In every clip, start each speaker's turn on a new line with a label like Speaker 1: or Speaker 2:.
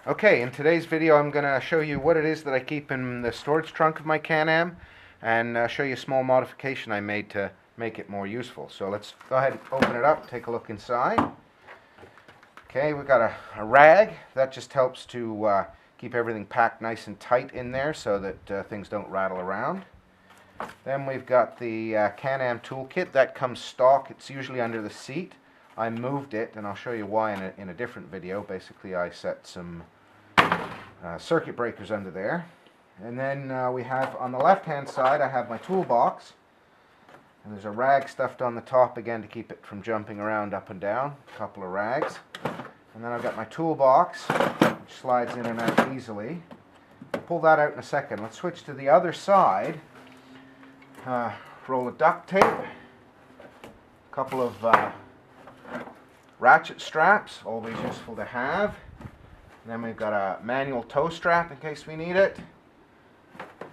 Speaker 1: Okay, in today's video I'm going to show you what it is that I keep in the storage trunk of my Can-Am and show you a small modification I made to make it more useful. So let's go ahead and open it up, take a look inside. Okay, we've got a rag. That just helps to keep everything packed nice and tight in there so that things don't rattle around. Then we've got the Can-Am Toolkit. That comes stock. It's usually under the seat. I moved it, and I'll show you why in a different video. Basically, I set some circuit breakers under there. And then we have on the left hand side I have my toolbox, and there's a rag stuffed on the top again to keep it from jumping around up and down, a couple of rags. And then I've got my toolbox which slides in and out easily. We'll pull that out in a second. Let's switch to the other side. Roll of duct tape, a couple of ratchet straps, always useful to have. And then we've got a manual tow strap in case we need it.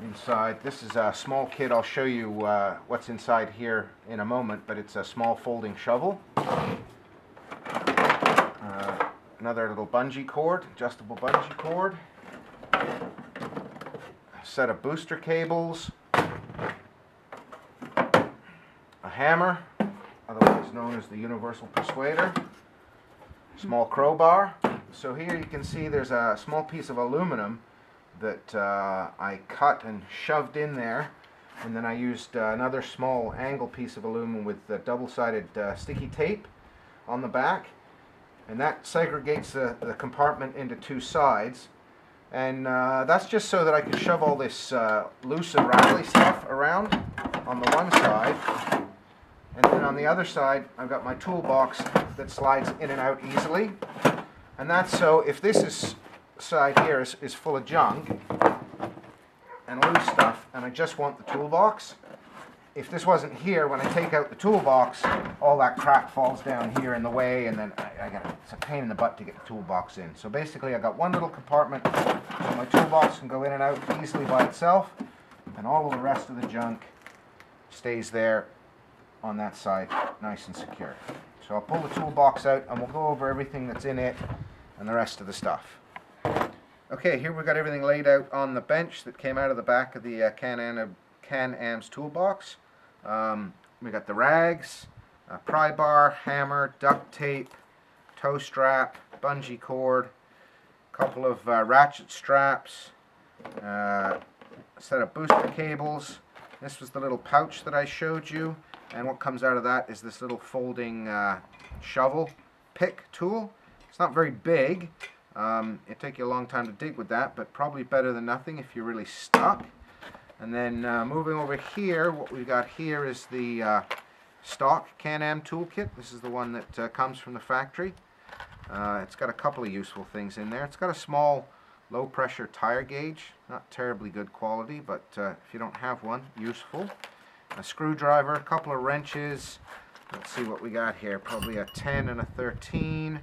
Speaker 1: Inside, this is a small kit. I'll show you what's inside here in a moment, but it's a small folding shovel. Another little bungee cord, adjustable bungee cord. A set of booster cables. A hammer, otherwise known as the universal persuader. Small crowbar. So here you can see there's a small piece of aluminum that I cut and shoved in there, and then I used another small angle piece of aluminum with double-sided sticky tape on the back, and that segregates the compartment into two sides, and that's just so that I can shove all this loose and rattly stuff around on the one side, and then on the other side I've got my toolbox that slides in and out easily. And that's so if this side here is full of junk and loose stuff, and I just want the toolbox, if this wasn't here, when I take out the toolbox, all that crap falls down here in the way, and then it's a pain in the butt to get the toolbox in. So basically I got one little compartment so my toolbox can go in and out easily by itself, and all of the rest of the junk stays there on that side nice and secure. So I'll pull the toolbox out and we'll go over everything that's in it and the rest of the stuff. Okay, here we've got everything laid out on the bench that came out of the back of the Can-Am's toolbox. We got the rags, a pry bar, hammer, duct tape, tow strap, bungee cord, a couple of ratchet straps, a set of booster cables. This was the little pouch that I showed you. And what comes out of that is this little folding shovel pick tool. It's not very big. It'd take you a long time to dig with that, but probably better than nothing if you're really stuck. And then moving over here, what we've got here is the stock Can-Am toolkit. This is the one that comes from the factory. It's got a couple of useful things in there. It's got a small low pressure tire gauge. Not terribly good quality, but if you don't have one, useful. A screwdriver, a couple of wrenches. Let's see what we got here. Probably a 10 and a 13,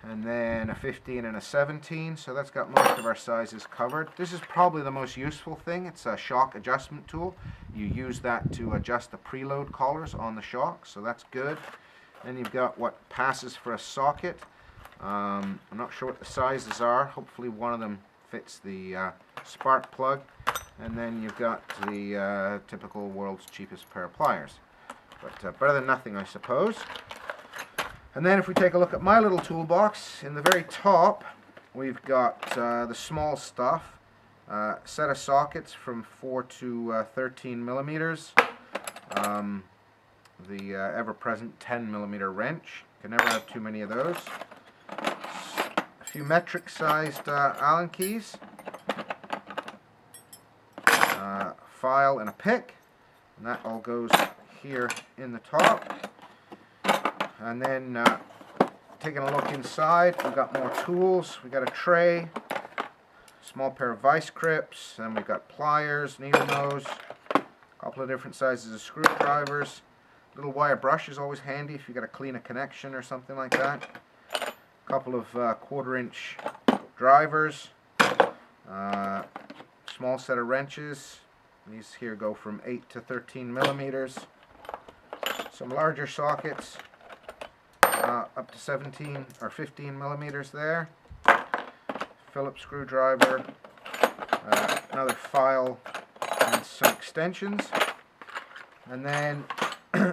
Speaker 1: and then a 15 and a 17. So that's got most of our sizes covered. This is probably the most useful thing. It's a shock adjustment tool. You use that to adjust the preload collars on the shock, so that's good. Then you've got what passes for a socket. I'm not sure what the sizes are. Hopefully one of them fits the spark plug. And then you've got the typical world's cheapest pair of pliers. But better than nothing, I suppose. And then if we take a look at my little toolbox, in the very top we've got the small stuff. Set of sockets from 4 to 13 millimeters. The ever-present 10 millimeter wrench. Can never have too many of those. A few metric sized Allen keys. File and a pick, and that all goes here in the top. And then taking a look inside, we've got more tools. We've got a tray, small pair of vice grips, and we've got pliers, needle nose, a couple of different sizes of screwdrivers, little wire brush is always handy if you got to clean a connection or something like that. A couple of 1/4-inch drivers, small set of wrenches. These here go from 8 to 13 millimeters. Some larger sockets, up to 17 or 15 millimeters there. Phillips screwdriver, another file, and some extensions. And then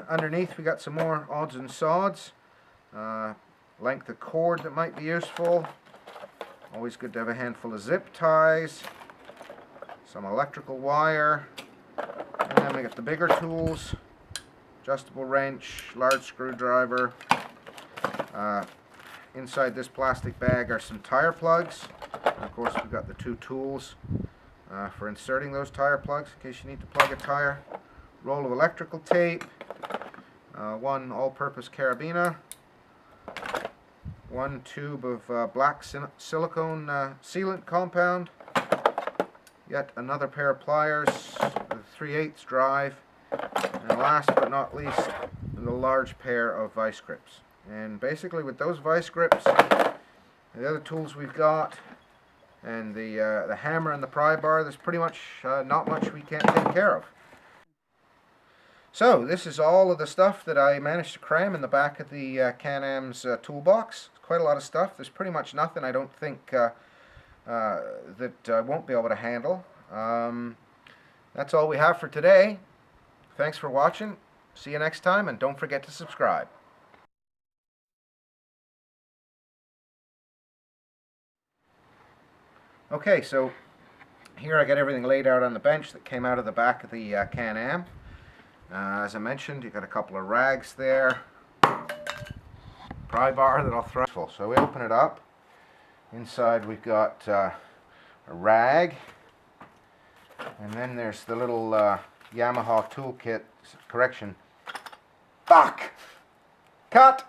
Speaker 1: underneath we got some more odds and sods. Length of cord that might be useful. Always good to have a handful of zip ties. Some electrical wire. And then we got the bigger tools. Adjustable wrench, large screwdriver. Inside this plastic bag are some tire plugs. And of course we've got the 2 tools for inserting those tire plugs in case you need to plug a tire. Roll of electrical tape. 1 all-purpose carabiner. 1 tube of black silicone sealant compound. Yet another pair of pliers with a 3/8 drive. And last but not least, the large pair of vice grips. And basically with those vice grips, the other tools we've got, and the hammer and the pry bar, there's pretty much not much we can't take care of. So this is all of the stuff that I managed to cram in the back of the Can-Am's toolbox. It's quite a lot of stuff. There's pretty much nothing I don't think that I won't be able to handle. That's all we have for today. Thanks for watching. See you next time, and don't forget to subscribe. Okay, so here I got everything laid out on the bench that came out of the back of the Can-Am. As I mentioned, you got a couple of rags there. Pry bar that I'll throw. So we open it up. Inside we've got a rag. And then there's the little Yamaha Toolkit, correction. Fuck! Cut!